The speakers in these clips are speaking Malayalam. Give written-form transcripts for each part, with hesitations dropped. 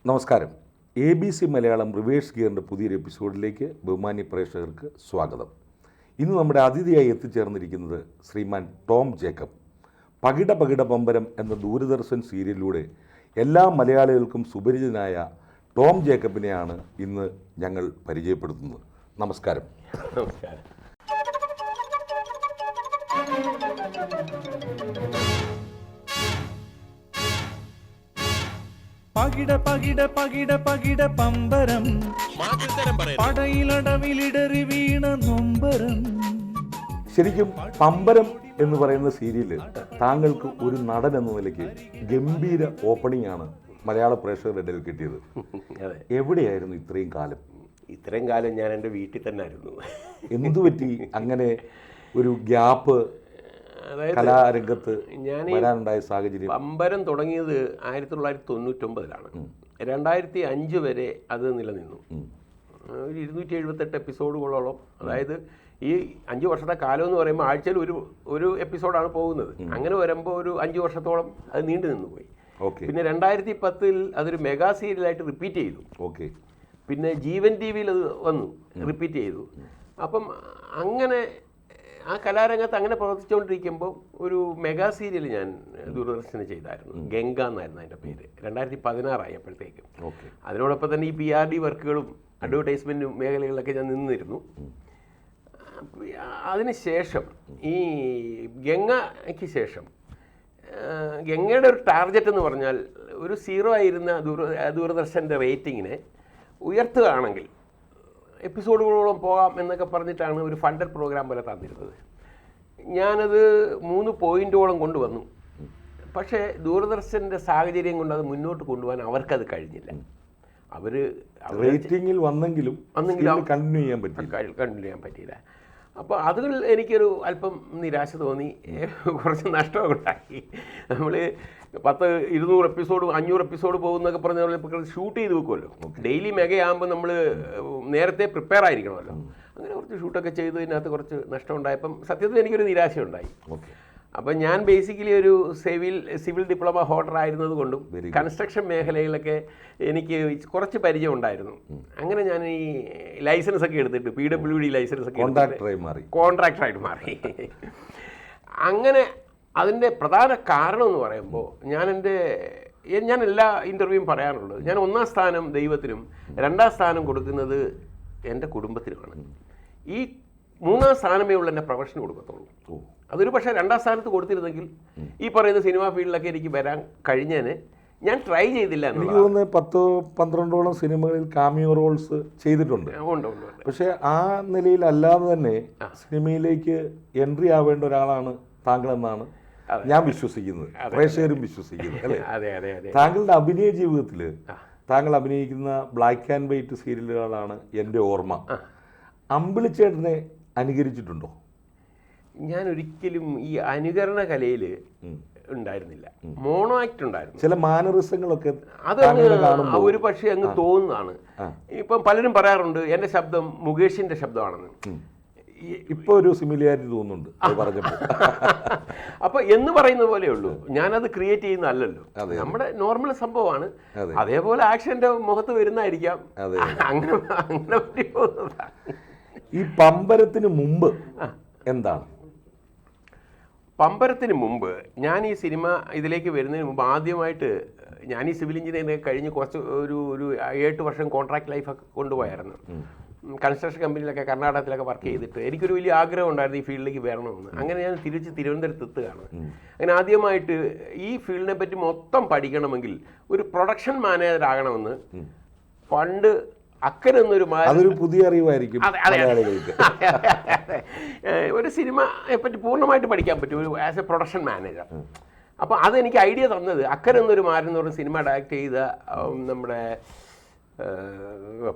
നമസ്കാരം. ABC മലയാളം റിവേഴ്സ് ഗിയറിൻ്റെ പുതിയൊരു എപ്പിസോഡിലേക്ക് ബഹുമാന്യ പ്രേക്ഷകർക്ക് സ്വാഗതം. ഇന്ന് നമ്മുടെ അതിഥിയായി എത്തിച്ചേർന്നിരിക്കുന്നത് ശ്രീമാൻ ടോം ജേക്കബ്. പകിട പകിട പമ്പരം എന്ന ദൂരദർശൻ സീരിയലിലൂടെ എല്ലാ മലയാളികൾക്കും സുപരിചിതനായ ടോം ജേക്കബിനെയാണ് ഇന്ന് ഞങ്ങൾ പരിചയപ്പെടുത്തുന്നത്. നമസ്കാരം. നമസ്കാരം. പകിട പകിട പകിട പകിട പമ്പരം പടയിലടവിലിടറി വീണ നൊമ്പരം. ശരിക്കും പമ്പരം എന്ന് പറയുന്ന സീരിയല് താങ്കൾക്ക് ഒരു നടൻ എന്ന നിലയ്ക്ക് ഗംഭീര ഓപ്പണിംഗ് ആണ് മലയാള പ്രേക്ഷകരുടെ ഇടയിൽ കിട്ടിയത്. അതെ, എവിടെയായിരുന്നു ഇത്രയും കാലം? ഇത്രയും കാലം ഞാൻ എൻ്റെ വീട്ടിൽ തന്നെ ആയിരുന്നു. എന്തു പറ്റി അങ്ങനെ ഒരു ഗ്യാപ്പ് അതായത് കലാരംഗത്ത് ഞാൻ വരാനുണ്ടായ സാഹചര്യം? പമ്പരം തുടങ്ങിയത് 1999-ലാണ്. 2005 വരെ അത് നിലനിന്നു. ഒരു 278 എപ്പിസോഡുകളോളം. അതായത് ഈ 5 വർഷത്തെ കാലം എന്ന് പറയുമ്പോൾ ആഴ്ചയിൽ ഒരു എപ്പിസോഡാണ് പോകുന്നത്. അങ്ങനെ വരുമ്പോൾ ഒരു 5 വർഷത്തോളം അത് നീണ്ടു നിന്ന് പോയി. പിന്നെ 2010-ൽ അതൊരു മെഗാ സീരിയലായിട്ട് റിപ്പീറ്റ് ചെയ്തു. ഓക്കെ. പിന്നെ ജീവൻ TV-യിൽ അത് വന്നു, റിപ്പീറ്റ് ചെയ്തു. അപ്പം അങ്ങനെ ആ കലാരംഗത്ത് അങ്ങനെ പ്രവർത്തിച്ചുകൊണ്ടിരിക്കുമ്പോൾ ഒരു മെഗാ സീരിയൽ ഞാൻ ദൂരദർശന് ചെയ്തായിരുന്നു. ഗംഗ എന്നായിരുന്നു അതിൻ്റെ പേര്. 2016 ആയപ്പോഴത്തേക്കും. അതിനോടൊപ്പം തന്നെ ഈ PRD വർക്കുകളും അഡ്വർടൈസ്മെൻറ്റും മേഖലകളിലൊക്കെ ഞാൻ നിന്നിരുന്നു. അതിനുശേഷം ഈ ഗംഗയ്ക്ക് ശേഷം ഗംഗയുടെ ഒരു ടാർഗറ്റ് എന്ന് പറഞ്ഞാൽ ഒരു 0 ആയിരുന്ന ദൂരദർശൻ്റെ റേറ്റിങ്ങിനെ ഉയർത്തുകയാണെങ്കിൽ എപ്പിസോഡുകളോളം പോകാം എന്നൊക്കെ പറഞ്ഞിട്ടാണ് ഒരു ഫണ്ടഡ് പ്രോഗ്രാം പോലെ തന്നിരുന്നത്. ഞാനത് 3 പോയിൻറ്റോളം കൊണ്ടുവന്നു. പക്ഷേ ദൂരദർശൻ്റെ സാഹചര്യം കൊണ്ട് അത് മുന്നോട്ട് കൊണ്ടുപോകാൻ അവർക്കത് കഴിഞ്ഞില്ല. അവർ റേറ്റിംഗിൽ വന്നെങ്കിലും കണ്ടിന്യൂ ചെയ്യാൻ പറ്റിയില്ല. അപ്പോൾ അതിൽ എനിക്കൊരു അല്പം നിരാശ തോന്നി, കുറച്ച് നഷ്ടമൊക്കെ ഉണ്ടാക്കി. നമ്മൾ 200 എപ്പിസോഡ് 500 എപ്പിസോഡ് പോകുന്നൊക്കെ പറഞ്ഞ ഷൂട്ട് ചെയ്ത് വെക്കുമല്ലോ. ഡെയിലി മെഗയാകുമ്പോൾ നമ്മൾ നേരത്തെ പ്രിപ്പയർ ആയിരിക്കണമല്ലോ. അങ്ങനെ കുറച്ച് ഷൂട്ടൊക്കെ ചെയ്ത് ഇതിനകത്ത് കുറച്ച് നഷ്ടം ഉണ്ടായപ്പം സത്യത്തിൽ എനിക്കൊരു നിരാശയുണ്ടായി. അപ്പം ഞാൻ ബേസിക്കലി ഒരു സിവിൽ ഡിപ്ലോമ ഹോൾഡർ ആയിരുന്നത് കൊണ്ടും കൺസ്ട്രക്ഷൻ മേഖലയിലൊക്കെ എനിക്ക് കുറച്ച് പരിചയം ഉണ്ടായിരുന്നു. അങ്ങനെ ഞാൻ ഈ ലൈസൻസ് ഒക്കെ എടുത്തിട്ട് PWD ലൈസൻസ് ഒക്കെ കോൺട്രാക്ടറായിട്ട് മാറി. അങ്ങനെ അതിൻ്റെ പ്രധാന കാരണം എന്ന് പറയുമ്പോൾ ഞാൻ എല്ലാ ഇൻ്റർവ്യൂവും പറയാറുള്ളത്, ഞാൻ 1ാം സ്ഥാനം ദൈവത്തിനും 2ാം സ്ഥാനം കൊടുക്കുന്നത് എൻ്റെ കുടുംബത്തിനുമാണ്. ഈ 3ാം സ്ഥാനമേ ഉള്ള എൻ്റെ പ്രൊഫഷന് കൊടുക്കത്തുള്ളൂ. അതൊരു പക്ഷേ 2ാം സ്ഥാനത്ത് കൊടുത്തിരുന്നെങ്കിൽ ഈ പറയുന്ന സിനിമാ ഫീൽഡിലൊക്കെ എനിക്ക് വരാൻ കഴിഞ്ഞേനെ. ഞാൻ ട്രൈ ചെയ്തില്ല. എനിക്ക് തോന്നുന്നത് 10-12ഓളം സിനിമകളിൽ കാമിയോ റോൾസ് ചെയ്തിട്ടുണ്ട്. പക്ഷെ ആ നിലയിൽ അല്ലാതെ തന്നെ സിനിമയിലേക്ക് എൻട്രി ആവേണ്ട ഒരാളാണ് താങ്കളെന്നാണ് ഞാൻ വിശ്വസിക്കുന്നത്, പ്രേക്ഷകരും വിശ്വസിക്കുന്നത്, അല്ലേ? താങ്കളുടെ അഭിനയ ജീവിതത്തിൽ താങ്കൾ അഭിനയിക്കുന്ന ബ്ലാക്ക് ആൻഡ് വൈറ്റ് സീരിയലുകളാണ് എൻ്റെ ഓർമ്മ. അമ്പിളിച്ചേട്ടനെ അനുകരിച്ചിട്ടുണ്ടോ? ഞാൻ ഒരിക്കലും ഈ അനുകരണ കലയിൽ ഉണ്ടായിരുന്നില്ല. മോണോ ആക്ട് ഉണ്ടായിരുന്നു. ചില മാനറിസങ്ങളൊക്കെ അത് ഒരു പക്ഷേ അങ്ങ് തോന്നുന്നതാണ്. ഇപ്പം പലരും പറയാറുണ്ട് എൻ്റെ ശബ്ദം മുകേഷിൻ്റെ ശബ്ദമാണെന്ന്. ഇപ്പൊ ഒരു സിമിലാരിറ്റി തോന്നുന്നുണ്ട് പറഞ്ഞപ്പോൾ. അപ്പൊ എന്ന് പറയുന്ന പോലെ ഉള്ളൂ. ഞാനത് ക്രിയേറ്റ് ചെയ്യുന്നതല്ലല്ലോ, നമ്മുടെ നോർമൽ സംഭവമാണ്. അതേപോലെ ആക്ഷന്റെ മുഖത്ത് വരുന്നതായിരിക്കാം. അങ്ങനെ ഈ പമ്പരത്തിന് മുമ്പ് എന്താണ്? പമ്പരത്തിന് മുമ്പ് ഞാൻ ഈ സിനിമ ഇതിലേക്ക് വരുന്നതിന് മുമ്പ് ആദ്യമായിട്ട് ഞാൻ ഈ സിവിൽ എഞ്ചിനീയറിംഗ് കഴിഞ്ഞ് കുറച്ച് ഒരു 7 വർഷം കോൺട്രാക്ട് ലൈഫൊക്കെ കൊണ്ടുപോയായിരുന്നു. കൺസ്ട്രക്ഷൻ കമ്പനിയിലൊക്കെ കർണാടകത്തിലൊക്കെ വർക്ക് ചെയ്തിട്ട് എനിക്കൊരു വലിയ ആഗ്രഹം ഉണ്ടായിരുന്നു ഈ ഫീൽഡിലേക്ക് വരണമെന്ന്. അങ്ങനെ ഞാൻ തിരിച്ച് തിരുവനന്തപുരത്ത് എത്തുകയാണ്. അങ്ങനെ ആദ്യമായിട്ട് ഈ ഫീൽഡിനെ പറ്റി മൊത്തം പഠിക്കണമെങ്കിൽ ഒരു പ്രൊഡക്ഷൻ മാനേജർ ആകണമെന്ന് പണ്ട് അക്കരൊന്നൊരു പുതിയ അറിവായിരിക്കും. ഒരു സിനിമയെ പറ്റി പൂർണ്ണമായിട്ട് പഠിക്കാൻ പറ്റും ഒരു ആസ് എ പ്രൊഡക്ഷൻ മാനേജർ. അപ്പോൾ അതെനിക്ക് ഐഡിയ തന്നത് അക്കരൊന്നൊരു മാരൻ എന്ന് പറഞ്ഞ സിനിമ ഡയറക്റ്റ് ചെയ്ത നമ്മുടെ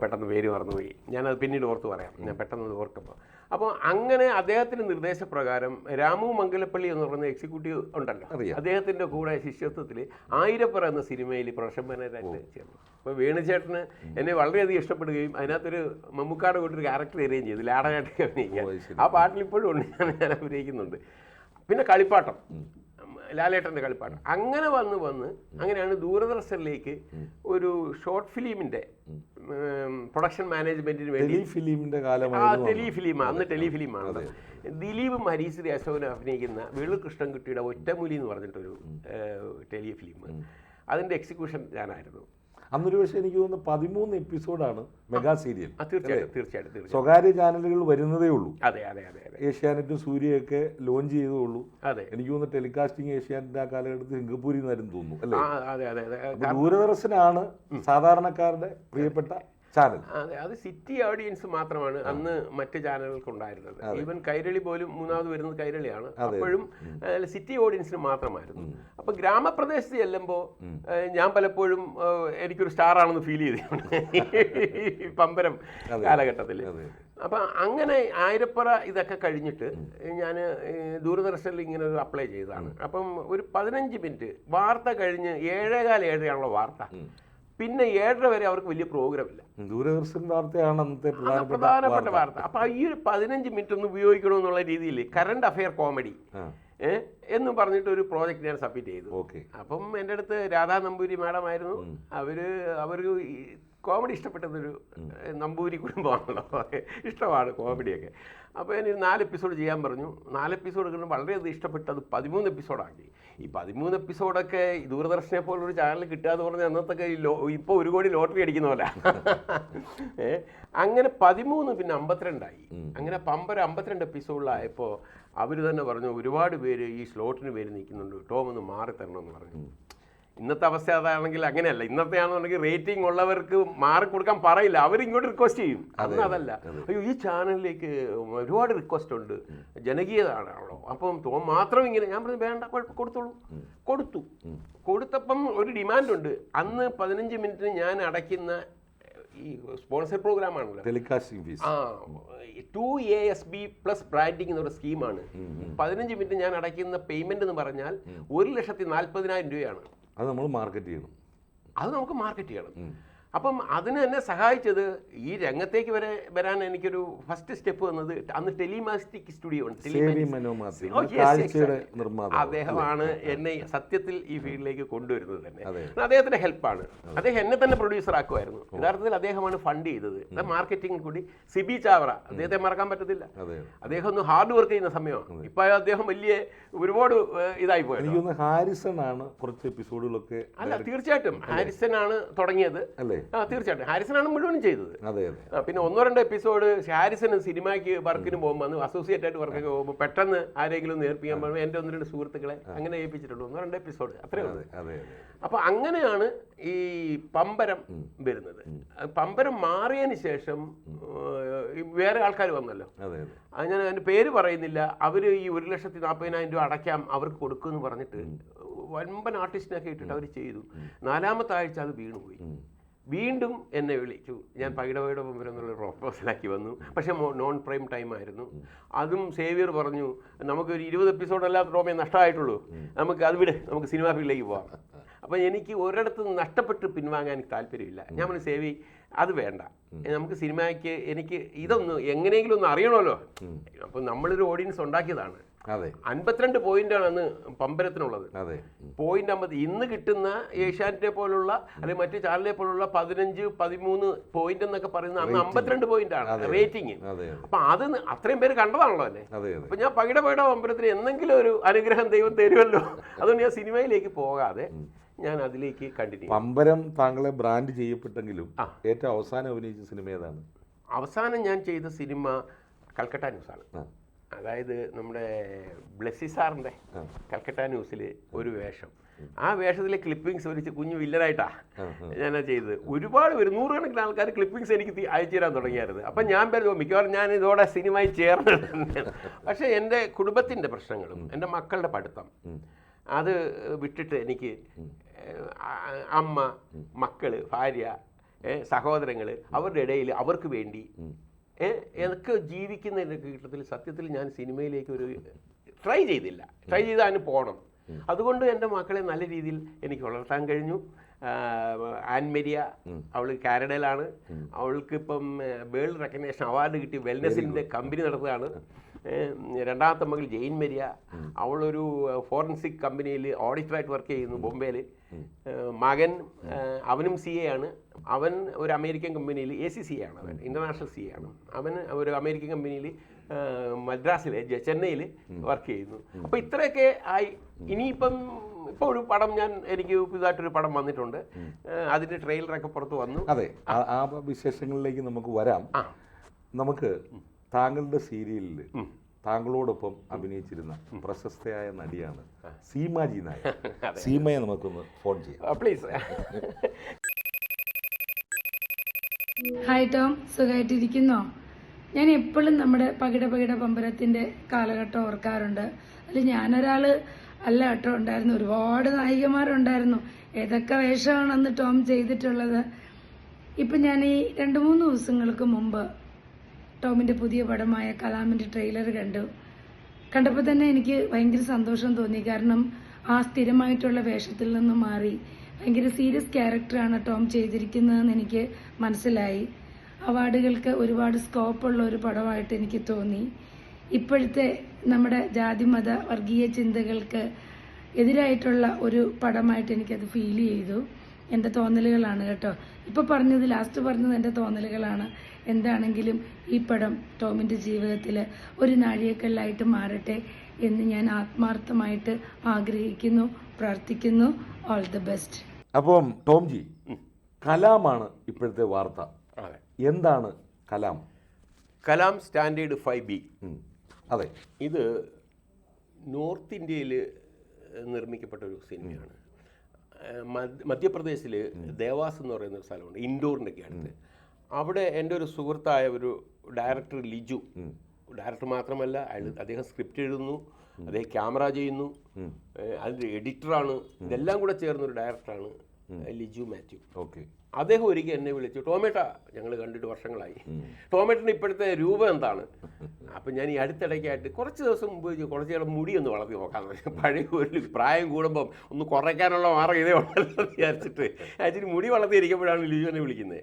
പെട്ടെന്ന് പേര് മറന്നുപോയി, ഞാനത് പിന്നീട് ഓർത്ത് പറയാം, ഞാൻ പെട്ടെന്ന് ഓർക്കുമ്പോൾ. അപ്പോൾ അങ്ങനെ അദ്ദേഹത്തിൻ്റെ നിർദ്ദേശപ്രകാരം രാമു മംഗലപ്പള്ളി എന്ന് പറയുന്ന എക്സിക്യൂട്ടീവ് ഉണ്ടല്ലോ, അദ്ദേഹത്തിൻ്റെ കൂടെ ശിഷ്യത്വത്തിൽ ആയിരപ്പുറ എന്ന സിനിമയിൽ പ്രൊഡക്ഷൻ മാനേജറായിട്ട് ചേർന്നു. അപ്പോൾ വേണുചേട്ടന് എന്നെ വളരെയധികം ഇഷ്ടപ്പെടുകയും അതിനകത്തൊരു മമ്മൂക്കാട് കൂട്ടൊരു ക്യാരക്ടർ തരികയും ചെയ്തു, ലാടനായിട്ട് അഭിനയിക്കാൻ. ആ പാട്ടിൽ ഇപ്പോഴും ഉണ്ട്, ഞാൻ അഭിനയിക്കുന്നുണ്ട്. പിന്നെ കളിപ്പാട്ടം ലാലേട്ടൻ്റെ കളിപ്പാട്ടം. അങ്ങനെ വന്ന് അങ്ങനെയാണ് ദൂരദർശനിലേക്ക് ഒരു ഷോർട്ട് ഫിലിമിൻ്റെ പ്രൊഡക്ഷൻ മാനേജ്മെന്റിന് വേണ്ടി ഫിലിമിന്റെ അന്ന് ടെലിഫിലിമാണ്. ദിലീപും ഹരീശ്രീ അശോകനും അഭിനയിക്കുന്ന വേളൂർ കൃഷ്ണൻകുട്ടിയുടെ ഒറ്റമൂലി എന്ന് പറഞ്ഞിട്ടൊരു ടെലിഫിലിം. അതിൻ്റെ എക്സിക്യൂഷൻ ഞാനായിരുന്നു. അന്നൊരു പക്ഷേ എനിക്ക് തോന്നുന്നു 13 എപ്പിസോഡാണ് മെഗാ സീരിയൽ. തീർച്ചയായിട്ടും സ്വകാര്യ ചാനലുകൾ വരുന്നതേ ഉള്ളൂ. അതെ അതെ അതെ അതെ. ഏഷ്യാനെറ്റും സൂര്യയൊക്കെ ലോഞ്ച് ചെയ്തേ ഉള്ളൂ. അതെ, എനിക്ക് തോന്നുന്നു ടെലികാസ്റ്റിംഗ് ഏഷ്യാനെറ്റ് ആ കാലഘട്ടത്തിൽ സിംഗപ്പൂരിൽ നിന്നായിരുന്നു തോന്നുന്നു അല്ലേ? അതെ അതെ അതെ. ദൂരദർശനാണ് സാധാരണക്കാരുടെ പ്രിയപ്പെട്ട ചാനൽ. അതെ, അത് സിറ്റി ഓഡിയൻസ് മാത്രമാണ് അന്ന് മറ്റ് ചാനലുകൾക്ക് ഉണ്ടായിരുന്നത്. ഈവൻ കൈരളി പോലും മൂന്നാമത് വരുന്നത് കൈരളിയാണ്. അപ്പോഴും സിറ്റി ഓഡിയൻസിന് മാത്രമായിരുന്നു. അപ്പൊ ഗ്രാമപ്രദേശത്ത് ചെല്ലുമ്പോൾ ഞാൻ പലപ്പോഴും എനിക്കൊരു സ്റ്റാർ ആണെന്ന് ഫീൽ ചെയ്തിട്ടുണ്ട് ഈ പമ്പരം കാലഘട്ടത്തിൽ. അപ്പം അങ്ങനെ ആയിരപ്പറ ഇതൊക്കെ കഴിഞ്ഞിട്ട് ഞാൻ ദൂരദർശനിൽ ഇങ്ങനെ ഒരു അപ്ലൈ ചെയ്തതാണ്. അപ്പം ഒരു 15 മിനിറ്റ് വാർത്ത കഴിഞ്ഞ് 7:15 വാർത്ത, പിന്നെ 7:30 വരെ അവർക്ക് വലിയ പ്രോഗ്രാം ഇല്ല. ദൂരദർശൻ വാർത്തയാണ് അന്നത്തെ പ്രധാനപ്പെട്ട വാർത്ത. അപ്പൊ ഈ ഒരു 15 മിനിറ്റ് ഒന്ന് ഉപയോഗിക്കണമെന്നുള്ള രീതിയിൽ കറണ്ട് അഫെയർ കോമഡി എന്ന് പറഞ്ഞിട്ട് ഒരു പ്രോജക്റ്റ് ഞാൻ സബ്മിറ്റ് ചെയ്തു. അപ്പം എൻ്റെ അടുത്ത് രാധാ നമ്പൂരി മാഡം ആയിരുന്നു. അവർക്ക് കോമഡി ഇഷ്ടപ്പെട്ടതൊരു നമ്പൂരി കുടുംബമാണല്ലോ, ഇഷ്ടമാണ് കോമഡിയൊക്കെ. അപ്പോൾ ഞാൻ 4 എപ്പിസോഡ് ചെയ്യാൻ പറഞ്ഞു. 4 എപ്പിസോഡ് കൊണ്ട് വളരെയധികം ഇഷ്ടപ്പെട്ടത് 13 എപ്പിസോഡാക്കി. ഈ 13 എപ്പിസോഡൊക്കെ ദൂരദർശനെ പോലൊരു ചാനൽ കിട്ടുക എന്ന് പറഞ്ഞാൽ അന്നത്തൊക്കെ ഇപ്പോൾ 1 കോടി ലോട്ടറി അടിക്കുന്ന പോലെ. അങ്ങനെ 13 പിന്നെ 52 അങ്ങനെ പമ്പര 52 എപ്പിസോഡിലായപ്പോൾ അവർ തന്നെ പറഞ്ഞു, ഒരുപാട് പേര് ഈ സ്ലോട്ടിന് പേര് നിൽക്കുന്നുണ്ട്, ടോം ഒന്ന് മാറി തരണമെന്ന് പറഞ്ഞു. ഇന്നത്തെ അവസ്ഥ അതാണെങ്കിൽ അങ്ങനെയല്ല. ഇന്നത്തെ ആണെന്നുണ്ടെങ്കിൽ റേറ്റിംഗ് ഉള്ളവർക്ക് മാറി കൊടുക്കാൻ പറയില്ല, അവരിങ്ങോട്ട് റിക്വസ്റ്റ് ചെയ്യും. അന്ന് അതല്ല, അയ്യോ ഈ ചാനലിലേക്ക് ഒരുപാട് റിക്വസ്റ്റ് ഉണ്ട്, ജനകീയതാണല്ലോ, അപ്പം ടോം മാത്രം ഇങ്ങനെ. ഞാൻ പറഞ്ഞു വേണ്ട, കൊടുത്തോളൂ. കൊടുത്തപ്പം ഒരു ഡിമാൻഡുണ്ട്. അന്ന് 15 മിനിറ്റിന് ഞാൻ അടയ്ക്കുന്ന ഈ സ്പോൺസർ പ്രോഗ്രാം ആണല്ലോ, telecasting fees 2ASB plus branding എന്നൊരു സ്കീമാണ്. 15 മിനിറ്റ് ഞാൻ അടയ്ക്കുന്ന പേയ്മെന്റ് എന്ന് പറഞ്ഞാൽ 1,40,000 രൂപയാണ്. അത് നമ്മൾ മാർക്കറ്റ് ചെയ്യണം. അത് നമുക്ക് മാർക്കറ്റ് ചെയ്യണം. അപ്പം അതിന് എന്നെ സഹായിച്ചത് ഈ രംഗത്തേക്ക് വരാൻ എനിക്കൊരു ഫസ്റ്റ് സ്റ്റെപ്പ് വന്നത് അന്ന് ടെലിമാസ്റ്റിക് സ്റ്റുഡിയോ ഉണ്ട്. അദ്ദേഹമാണ് എന്നെ സത്യത്തിൽ ഈ ഫീൽഡിലേക്ക് കൊണ്ടുവരുന്നത് തന്നെ. അദ്ദേഹത്തിന്റെ ഹെൽപ്പാണ്. അദ്ദേഹം എന്നെ തന്നെ പ്രൊഡ്യൂസർ ആക്കുമായിരുന്നു. യഥാർത്ഥത്തിൽ അദ്ദേഹമാണ് ഫണ്ട് ചെയ്തത്. മാർക്കറ്റിംഗ് കൂടി സിബി ചാവറ, അദ്ദേഹത്തെ മറക്കാൻ പറ്റത്തില്ല. അദ്ദേഹം ഒന്ന് ഹാർഡ് വർക്ക് ചെയ്യുന്ന സമയമാണ്. ഇപ്പൊ അദ്ദേഹം വലിയ ഒരുപാട് ഇതായി പോയത്. ഹാരിസൺ ആണ് കുറച്ച് എപ്പിസോഡുകളൊക്കെ. അല്ല, തീർച്ചയായിട്ടും ഹാരിസൺ ആണ് തുടങ്ങിയത്. തീർച്ചയായിട്ടും ഹാരിസനാണ് മുഴുവനും ചെയ്തത്. പിന്നെ 1-2 എപ്പിസോഡ് ഹാരിസൺ സിനിമയ്ക്ക് വർക്കിന് പോകുമ്പോൾ അസോസിയേറ്റ് ആയിട്ട് വർക്കൊക്കെ പോകുമ്പോൾ പെട്ടെന്ന് ആരെങ്കിലും നേർപ്പിക്കാൻ പറയുമ്പോൾ എൻ്റെ 1-2 സുഹൃത്തുക്കളെ അങ്ങനെ ഏൽപ്പിച്ചിട്ടുണ്ട്. 1-2 എപ്പിസോഡ് അത്രേ ഉള്ളൂ. അപ്പൊ അങ്ങനെയാണ് ഈ പമ്പരം വരുന്നത്. പമ്പരം മാറിയതിന് ശേഷം വേറെ ആൾക്കാർ വന്നല്ലോ. ഞാൻ അതിന്റെ പേര് പറയുന്നില്ല. അവര് ഈ 1,40,000 രൂപ അടയ്ക്കാം, അവർക്ക് കൊടുക്കുമെന്ന് പറഞ്ഞിട്ട് വൻപൻ ആർട്ടിസ്റ്റിനൊക്കെ ഇട്ടിട്ട് അവർ ചെയ്തു. 4-ാമത്തെ ആഴ്ച അത് വീണുപോയി. വീണ്ടും എന്നെ വിളിച്ചു. ഞാൻ പകിടപകിട പമ്പരം എന്നുള്ള പ്രൊപ്പോസലാക്കി വന്നു. പക്ഷേ നോൺ പ്രൈം ടൈം ആയിരുന്നു. അതും സേവിയർ പറഞ്ഞു, നമുക്കൊരു 20 എപ്പിസോഡല്ലാത്ത റോമേ നഷ്ടമായിട്ടുള്ളൂ, നമുക്ക് അത് വിട്, നമുക്ക് സിനിമാ ഫീൽഡിലേക്ക് പോകാം. അപ്പം എനിക്ക് ഒരിടത്ത് നഷ്ടപ്പെട്ട് പിൻവാങ്ങാൻ എനിക്ക് താല്പര്യമില്ല. ഞാൻ പറഞ്ഞു, സേവി അത് വേണ്ട, നമുക്ക് സിനിമയ്ക്ക് എനിക്ക് ഇതൊന്ന് എങ്ങനെയെങ്കിലും ഒന്ന് അറിയണമല്ലോ. അപ്പം നമ്മളൊരു ഓഡിയൻസ് ഉണ്ടാക്കിയതാണ്. 52 പോയിന്റാണ് അന്ന് പമ്പരത്തിനുള്ളത്. പോയിന്റ് 50. ഇന്ന് കിട്ടുന്ന ഏഷ്യാനെറ്റെ പോലുള്ള അല്ലെങ്കിൽ മറ്റു ചാനലിനെ പോലുള്ള 15-13 പോയിന്റ് എന്നൊക്കെ പറയുന്നത് അന്ന് 52 പോയിന്റാണ് റേറ്റിംഗ്. അപ്പൊ അത് അത്രയും പേര് കണ്ടതാണല്ലോ അല്ലേ. അപ്പൊ ഞാൻ പകിട പമ്പരത്തിന് എന്തെങ്കിലും ഒരു അനുഗ്രഹം ദൈവം തരുമല്ലോ, അതുകൊണ്ട് ഞാൻ സിനിമയിലേക്ക് പോകാതെ ഞാൻ അതിലേക്ക് കണ്ടിന്യൂ. പമ്പരം താങ്കളെ ബ്രാൻഡ് ചെയ്യപ്പെട്ടെങ്കിലും ഏറ്റവും അവസാനം അഭിനയിച്ച സിനിമ ഏതാണ്? അവസാനം ഞാൻ ചെയ്ത സിനിമ കൽക്കട്ട ന്യൂസാണ്. അതായത് നമ്മുടെ ബ്ലെസ്സി സാറിൻ്റെ കൽക്കട്ട ന്യൂസിൽ ഒരു വേഷം. ആ വേഷത്തിലെ ക്ലിപ്പിങ്സ് ഒരു കുഞ്ഞു വില്ലനായിട്ടാ ഞാനത് ചെയ്തത്. ഒരുപാട് പേര്, 100 കണക്കിന് ആൾക്കാർ ക്ലിപ്പിങ്സ് എനിക്ക് അയച്ചു തരാൻ തുടങ്ങിയായിരുന്നു. അപ്പം ഞാൻ മിക്കവാറും ഞാൻ ഇതോടെ സിനിമയിൽ ചേർന്നിട്ടുണ്ട്. പക്ഷേ എൻ്റെ കുടുംബത്തിൻ്റെ പ്രശ്നങ്ങളും എൻ്റെ മക്കളുടെ പഠിത്തം അത് വിട്ടിട്ട് എനിക്ക് അമ്മ, മക്കള്, ഭാര്യ, സഹോദരങ്ങൾ, അവരുടെ ഇടയിൽ അവർക്ക് വേണ്ടി ഏതൊക്കെ ജീവിക്കുന്ന ഘട്ടത്തിൽ സത്യത്തിൽ ഞാൻ സിനിമയിലേക്ക് ഒരു ട്രൈ ചെയ്തില്ല. ട്രൈ ചെയ്ത് അതിന് പോകണം. അതുകൊണ്ട് എൻ്റെ മക്കളെ നല്ല രീതിയിൽ എനിക്ക് വളർത്താൻ കഴിഞ്ഞു. ആൻമരിയ, അവൾ കാനഡയിലാണ്. അവൾക്ക് ഇപ്പം വേൾഡ് റെക്കഗ്നേഷൻ അവാർഡ് കിട്ടി. വെൽനെസിൻ്റെ കമ്പനി നടത്തുകയാണ്. രണ്ടാമത്തെ മകൾ ജെയിൻ മരിയ, അവളൊരു ഫോറൻസിക് കമ്പനിയിൽ ഓഡിറ്ററായിട്ട് വർക്ക് ചെയ്യുന്നു ബോംബെയിൽ. മകൻ അവനും CA ആണ്. അവൻ ഒരു അമേരിക്കൻ കമ്പനിയിൽ ACCA ആണ്, അവൻ ഇൻ്റർനാഷണൽ CA ആണ്. അവൻ ഒരു അമേരിക്കൻ കമ്പനിയിൽ മദ്രാസിൽ ചെന്നൈയിൽ വർക്ക് ചെയ്യുന്നു. അപ്പോൾ ഇത്രയൊക്കെ ആയി. ഇനിയിപ്പം ഇപ്പോൾ ഒരു പടം എനിക്ക് പുതുതായിട്ടൊരു പടം വന്നിട്ടുണ്ട്, അതിൻ്റെ ട്രെയിലറൊക്കെ പുറത്ത് വന്നു. അതെ, ആ വിശേഷങ്ങളിലേക്ക് നമുക്ക് വരാം. നമുക്ക് താങ്കളുടെ സീരിയലിൽ താങ്കളോടൊപ്പം അഭിനയിച്ചിരുന്ന പ്രശസ്തയായ നടിയാണ് സീമാജി നായർ. സീമയെ നമുക്കൊന്ന് ഫോൺ ചെയ്യാം പ്ലീസ്. ഹായ് ടോം, സുഖമായിട്ടിരിക്കുന്നോ? ഞാൻ എപ്പോഴും നമ്മുടെ പകിട പമ്പരത്തിൻ്റെ കാലഘട്ടം ഓർക്കാറുണ്ട്. അതിൽ ഞാനൊരാൾ അല്ല കേട്ടോ ഉണ്ടായിരുന്നു, ഒരുപാട് നായികമാരുണ്ടായിരുന്നു. ഏതൊക്കെ വേഷമാണ് അന്ന് ടോം ചെയ്തിട്ടുള്ളത്. ഇപ്പം ഞാൻ ഈ 2-3 ദിവസങ്ങൾക്ക് മുമ്പ് ടോമിൻ്റെ പുതിയ പടമായ കലാമിൻ്റെ ട്രെയിലർ കണ്ടപ്പോൾ തന്നെ എനിക്ക് ഭയങ്കര സന്തോഷം തോന്നി. കാരണം ആ സ്ഥിരമായിട്ടുള്ള വേഷത്തിൽ നിന്നും മാറി ഭയങ്കര സീരിയസ് ക്യാരക്ടറാണ് ടോം ചെയ്തിരിക്കുന്നതെന്ന് എനിക്ക് മനസ്സിലായി. അവാർഡുകൾക്ക് ഒരുപാട് സ്കോപ്പുള്ള ഒരു പടമായിട്ട് എനിക്ക് തോന്നി. ഇപ്പോഴത്തെ നമ്മുടെ ജാതിമത വർഗീയ ചിന്തകൾക്ക് എതിരായിട്ടുള്ള ഒരു പടമായിട്ട് എനിക്കത് ഫീൽ ചെയ്തു. എൻ്റെ തോന്നലുകളാണ് കേട്ടോ. ഇപ്പോൾ ലാസ്റ്റ് പറഞ്ഞത് എൻ്റെ തോന്നലുകളാണ്. എന്താണെങ്കിലും ഈ പടം ടോമിൻ്റെ ജീവിതത്തിൽ ഒരു നാഴികക്കല്ലായിട്ട് മാറട്ടെ എന്ന് ഞാൻ ആത്മാർത്ഥമായിട്ട് ആഗ്രഹിക്കുന്നു, പ്രാർത്ഥിക്കുന്നു. All the best. അപ്പം ടോം ജി, കലാമാണ് ഇപ്പോഴത്തെ വാർത്ത. എന്താണ് കലാം? Kalam standard 5B. അതെ, ഇത് നോർത്ത് ഇന്ത്യയിൽ നിർമ്മിക്കപ്പെട്ട ഒരു സിനിമയാണ്. മധ്യപ്രദേശിൽ ദേവാസ് എന്ന് പറയുന്ന ഒരു സ്ഥലമുണ്ട്, ഇൻഡോറിൻ്റെ ഒക്കെ അടുത്ത്. അവിടെ എൻ്റെ ഒരു സുഹൃത്തായ ഒരു ഡയറക്ടർ ലിജു, ഡയറക്ടർ മാത്രമല്ല അദ്ദേഹം സ്ക്രിപ്റ്റ് എഴുതുന്നു, അദ്ദേഹം ക്യാമറ ചെയ്യുന്നു, അതിൻ്റെ എഡിറ്ററാണ്. ഇതെല്ലാം കൂടെ ചേർന്നൊരു ഡയറക്ടറാണ് ലിജു മാത്യു. ഓക്കെ. അദ്ദേഹം ഒരിക്കൽ എന്നെ വിളിച്ചു, ടോമേട്ട, ഞങ്ങൾ കണ്ടിട്ട് വർഷങ്ങളായി, ടോമേട്ടൻ്റെ ഇപ്പോഴത്തെ രൂപം എന്താണ്? അപ്പം ഞാൻ ഈ അടുത്തിടയ്ക്കായിട്ട് കുറച്ച് ദിവസം മുമ്പ് കുറച്ച് നേരം മുടി ഒന്ന് വളർത്തി നോക്കാമെന്ന് പറഞ്ഞു. പഴയ ഒരു പ്രായം കൂടുമ്പം ഒന്ന് കുറയ്ക്കാനുള്ള മാർഗ്ഗം ഇതേ ഉള്ളൂ വിചാരിച്ചിട്ട് ആക്ച്വലി മുടി വളർത്തിയിരിക്കുമ്പോഴാണ് ലിജു എന്നെ വിളിക്കുന്നത്.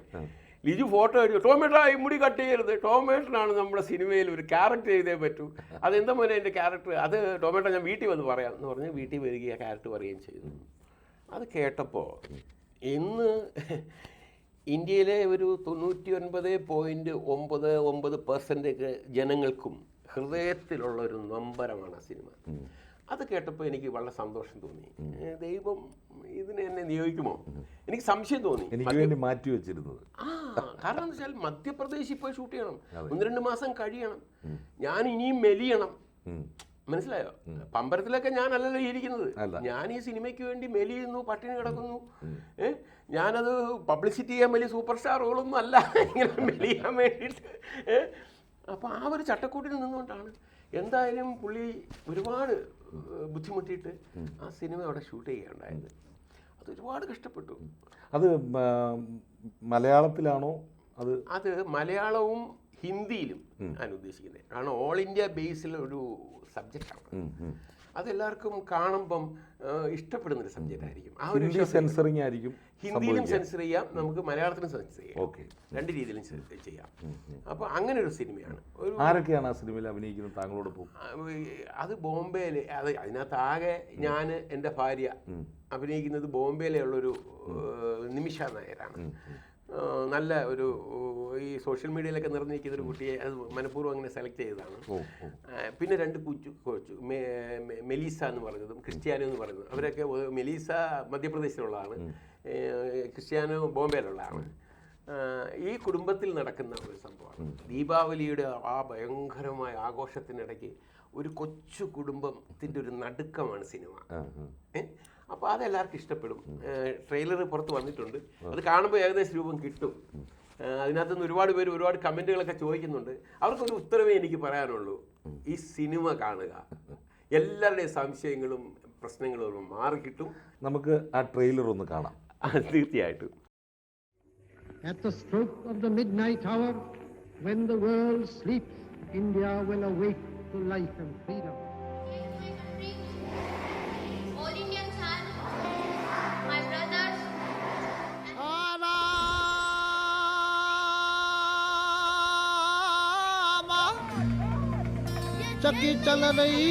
ലിജു ഫോട്ടോ അടിച്ചു, ടോമേട്ട ഈ മുടി കട്ട് ചെയ്യരുത്, ടോമേട്ടനാണ് നമ്മുടെ സിനിമയിൽ ഒരു ക്യാരക്ടർ ചെയ്തേ പറ്റൂ. അതെന്താ മോനെ എൻ്റെ ക്യാരക്ടർ? അത് ടോമേട്ട ഞാൻ വീട്ടിൽ വന്ന് പറയാം എന്ന് പറഞ്ഞ് വീട്ടിൽ വരികയും ആ ക്യാരക്ടർ പറയുകയും ചെയ്തു. അത് കേട്ടപ്പോൾ ഇന്ന് ഇന്ത്യയിലെ ഒരു 99.99% ജനങ്ങൾക്കും ഹൃദയത്തിലുള്ളൊരു നൊമ്പരമാണ് ആ സിനിമ. അത് കേട്ടപ്പോൾ എനിക്ക് വളരെ സന്തോഷം തോന്നി. ദൈവം ഇതിനെ എന്നെ നിയോഗിക്കുമോ? എനിക്ക് സംശയം തോന്നി. എനിക്ക് വേണ്ടി മാറ്റി വെച്ചിരുന്നത്. കാരണം എന്താ വെച്ചാൽ മധ്യപ്രദേശ് ഇപ്പോൾ ഷൂട്ട് ചെയ്യണം, 1-2 മാസം കഴിയണം, ഞാൻ ഇനിയും മെലിയണം. മനസ്സിലായോ? പമ്പരത്തിലൊക്കെ ഞാനല്ലല്ലോ ഇരിക്കുന്നത്. ഞാൻ ഈ സിനിമയ്ക്ക് വേണ്ടി മെലിയുന്നു, പട്ടിണി കിടക്കുന്നു. ഞാനത് പബ്ലിസിറ്റി ചെയ്യാൻ വലിയ സൂപ്പർ സ്റ്റാർ റോളൊന്നും അല്ല, ഇങ്ങനെ മെലിയാൻ വേണ്ടിയിട്ട്. അപ്പോൾ ആ ഒരു ചട്ടക്കൂട്ടിൽ നിന്നുകൊണ്ടാണ്. എന്തായാലും പുള്ളി ഒരുപാട് ബുദ്ധിമുട്ടിയിട്ട് ആ സിനിമ അവിടെ ഷൂട്ട് ചെയ്യുകയുണ്ടായത്. അത് ഒരുപാട് കഷ്ടപ്പെട്ടു. അത് മലയാളത്തിലാണോ? അത് മലയാളവും ഹിന്ദിയിലും ആണ് ഉദ്ദേശിക്കുന്നത്. കാരണം ഓൾ ഇന്ത്യ ബേസിൽ ഒരു സബ്ജക്റ്റാണ്. അതെല്ലാവർക്കും കാണുമ്പം ഇഷ്ടപ്പെടുന്നൊരു സബ്ജക്റ്റ് ആയിരിക്കും. ആ ഒരു സെൻസറിങ് ആയിരിക്കും. ഹിന്ദിയിലും സെൻസർ ചെയ്യാം, നമുക്ക് മലയാളത്തിലും സെൻസർ ചെയ്യാം. രണ്ട് രീതിയിലും ചെയ്യാം. അപ്പോൾ അങ്ങനെ ഒരു സിനിമയാണ്. ആരൊക്കെയാണ് ആ സിനിമയിൽ അഭിനയിക്കുന്നത് താങ്കളോടൊപ്പം? അത് ബോംബെയിൽ, അതിനകത്ത് ആകെ ഞാൻ, എൻ്റെ ഭാര്യ അഭിനയിക്കുന്നത് ബോംബെയിലെ ഉള്ളൊരു നിമിഷ നായരാണ്. നല്ല ഒരു ഈ സോഷ്യൽ മീഡിയയിലൊക്കെ നിറഞ്ഞിരിക്കുന്ന ഒരു കുട്ടിയെ അത് മനഃപൂർവ്വം അങ്ങനെ സെലക്ട് ചെയ്തതാണ്. പിന്നെ 2 കൊച്ചു മെലീസ എന്ന് പറയുന്നതും ക്രിസ്ത്യാനോ എന്ന് പറയുന്നതും. അവരൊക്കെ മെലീസ മധ്യപ്രദേശിലുള്ളതാണ്, ക്രിസ്ത്യാനോ ബോംബെയിലുള്ളതാണ്. ഈ കുടുംബത്തിൽ നടക്കുന്ന ഒരു സംഭവമാണ്. ദീപാവലിയുടെ ആ ഭയങ്കരമായ ആഘോഷത്തിനിടയ്ക്ക് ഒരു കൊച്ചു കുടുംബത്തിൻ്റെ ഒരു നടുക്കമാണ് സിനിമ. അപ്പോൾ അതെല്ലാവർക്കും ഇഷ്ടപ്പെടും. ട്രെയിലർ പുറത്ത് വന്നിട്ടുണ്ട്. അത് കാണുമ്പോൾ ഏകദേശം രൂപം കിട്ടും. അതിനകത്തുനിന്ന് ഒരുപാട് പേര് ഒരുപാട് കമൻറ്റുകളൊക്കെ ചോദിക്കുന്നുണ്ട്. അവർക്കൊരു ഉത്തരവേ എനിക്ക് പറയാനുള്ളൂ, ഈ സിനിമ കാണുക. എല്ലാവരുടെയും സംശയങ്ങളും പ്രശ്നങ്ങളും മാറി കിട്ടും. നമുക്ക് ആ ട്രെയിലർ ഒന്ന് കാണാം. തീർച്ചയായിട്ടും. At the stroke of the midnight hour, when the world sleeps, India will awake to life and freedom. All Indians are my brothers. Yes, चक्की चल रही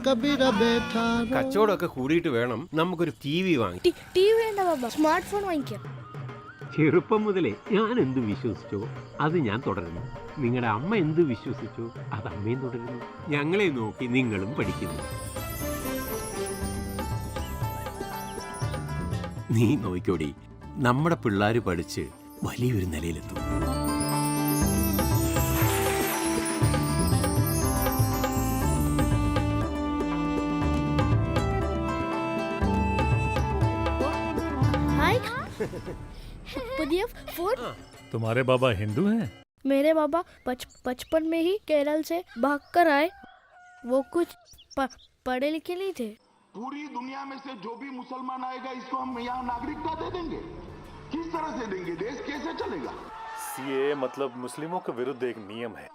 कबीर बैठा रो। കച്ചവടമൊക്കെ കൂടിയിട്ട് വേണം നമുക്കൊരു ടി വി വാങ്ങി. ടി വി വേണ്ട ബാബ, സ്മാർട്ട് ഫോൺ വാങ്ങിക്കാം. ചെറുപ്പം മുതലേ ഞാൻ എന്ത് വിശ്വസിച്ചോ അത് ഞാൻ തുടരുന്നു. നിങ്ങളുടെ അമ്മ എന്ത് വിശ്വസിച്ചോ അത് അമ്മയും തുടരുന്നു. ഞങ്ങളെ നോക്കി നിങ്ങളും പഠിക്കുന്നു. നീ നോക്കിക്കോടി, നമ്മുടെ പിള്ളേർ പഠിച്ച് വലിയൊരു നിലയിലെത്തും. हाय पुदिया फोन. तुम्हारे बाबा हिंदू हैं? मेरे बाबा बचपन में ही केरल से भागकर आए. वो कुछ पढ़े लिखे नहीं थे. पूरी दुनिया में से जो भी मुसलमान आएगा इसको हम यहाँ नागरिकता दे देंगे. किस तरह से देंगे? देश कैसे चलेगा? सीएए मतलब मुस्लिमों के विरुद्ध एक नियम है.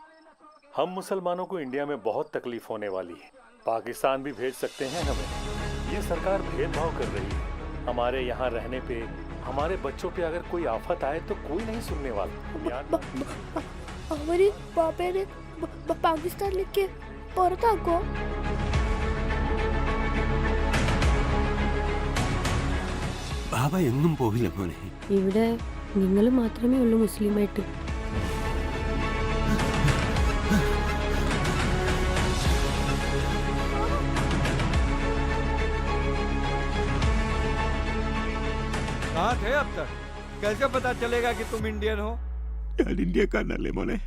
हम मुसलमानों को इंडिया में बहुत तकलीफ होने वाली है. पाकिस्तान भी भेज सकते हैं हमें. ये सरकार भेदभाव कर रही है. हमारे यहाँ रहने पे, हमारे बच्चों पे अगर कोई आफत आए तो कोई नहीं सुनने वाला. हमारे पापा ने पाकिस्तान लिख के पढ़ता को. ബാബ എങ്ങും പോകില്ല മോനെ. ഇവിടെ നിങ്ങൾ മാത്രമേ ഉള്ളൂ മുസ്ലിമായിട്ട്. कहाँ थे अब तक? कैसे पता चलेगा कि तुम इंडियन हो? ഞാൻ ഇന്ത്യക്കാരനല്ലേ മോനെ.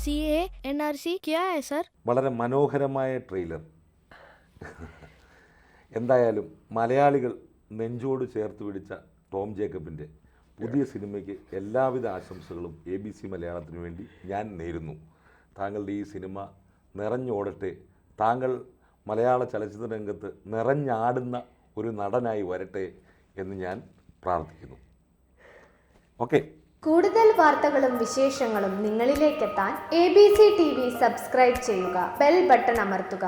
CAA NRC क्या है सर? വളരെ മനോഹരമായ ട്രെയിലർ. എന്തായാലും മലയാളികൾ നെഞ്ചോട് ചേർത്ത് പിടിച്ച ടോം ജേക്കബിൻ്റെ പുതിയ സിനിമയ്ക്ക് എല്ലാവിധ ആശംസകളും ABC മലയാളത്തിനു വേണ്ടി ഞാൻ നേരുന്നു. താങ്കളുടെ ഈ സിനിമ നിറഞ്ഞോടട്ടെ. താങ്കൾ മലയാള ചലച്ചിത്ര രംഗത്ത് നിറഞ്ഞാടുന്ന ഒരു നടനായി വരട്ടെ എന്ന് ഞാൻ പ്രാർത്ഥിക്കുന്നു. ഓക്കെ. കൂടുതൽ വാർത്തകളും വിശേഷങ്ങളും നിങ്ങളിലേക്കെത്താൻ ABC TV സബ്സ്ക്രൈബ് ചെയ്യുക, ബെൽ ബട്ടൺ അമർത്തുക.